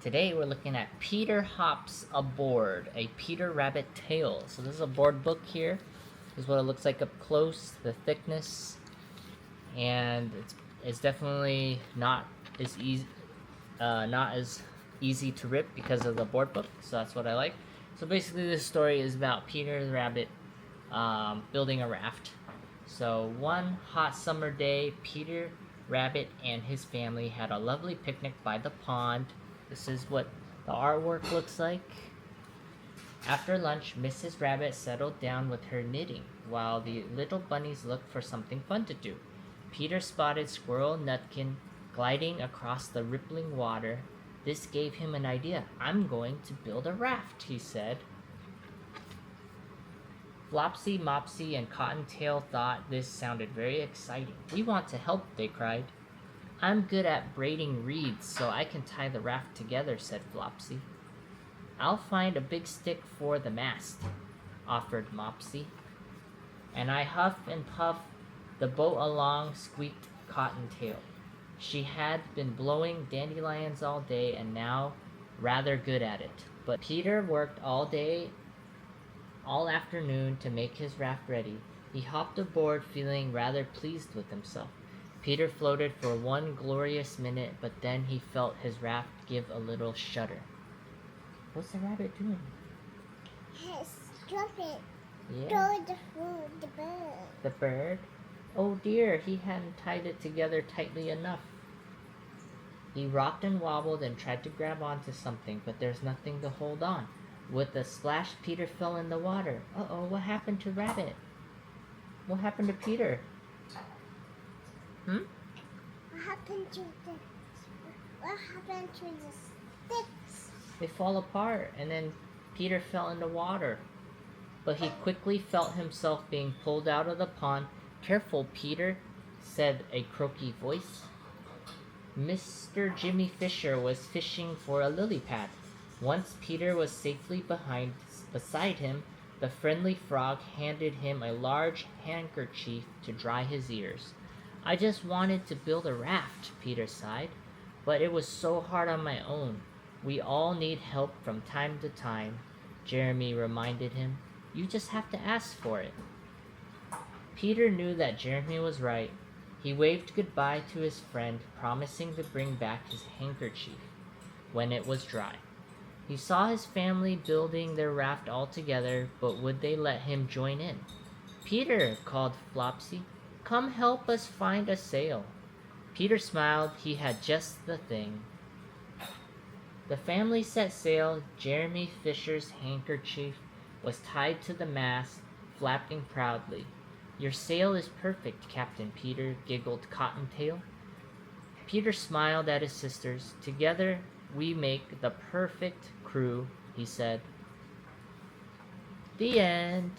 Today we're looking at Peter Hops Aboard, a Peter Rabbit tale. So this is a board book here. This is what it looks like up close, the thickness, and it's definitely not as easy to rip because of the board book. So that's what I like. So basically, this story is about Peter the Rabbit building a raft. So one hot summer day, Peter Rabbit and his family had a lovely picnic by the pond. This is what the artwork looks like. After lunch, Mrs. Rabbit settled down with her knitting, while the little bunnies looked for something fun to do. Peter spotted Squirrel Nutkin gliding across the rippling water. This gave him an idea. "I'm going to build a raft," he said. Flopsy, Mopsy, and Cottontail thought this sounded very exciting. "We want to help," they cried. "I'm good at braiding reeds, so I can tie the raft together," said Flopsy. "I'll find a big stick for the mast," offered Mopsy. "And I huff and puff the boat along," squeaked Cottontail. She had been blowing dandelions all day and now rather good at it. But Peter worked all afternoon to make his raft ready. He hopped aboard feeling rather pleased with himself. Peter floated for one glorious minute, but then he felt his raft give a little shudder. What's the rabbit doing? Drop it. Yeah. Throw the bird. The bird? Oh dear, he hadn't tied it together tightly enough. He rocked and wobbled and tried to grab onto something, but there's nothing to hold on. With a splash, Peter fell in the water. Uh-oh, what happened to Rabbit? What happened to Peter? What happened to the sticks? They fall apart, and then Peter fell in the water. But he quickly felt himself being pulled out of the pond. "Careful, Peter," said a croaky voice. Mr. Jimmy Fisher was fishing for a lily pad. Once Peter was safely beside him, the friendly frog handed him a large handkerchief to dry his ears. "I just wanted to build a raft," Peter sighed, "but it was so hard on my own." "We all need help from time to time," Jeremy reminded him. "You just have to ask for it." Peter knew that Jeremy was right. He waved goodbye to his friend, promising to bring back his handkerchief when it was dry. He saw his family building their raft all together, but would they let him join in? "Peter," called Flopsy, "come help us find a sail." Peter smiled. He had just the thing. The family set sail. Jeremy Fisher's handkerchief was tied to the mast, flapping proudly. "Your sail is perfect, Captain Peter," giggled Cottontail. Peter smiled at his sisters. "Together we make the perfect crew," he said. The end.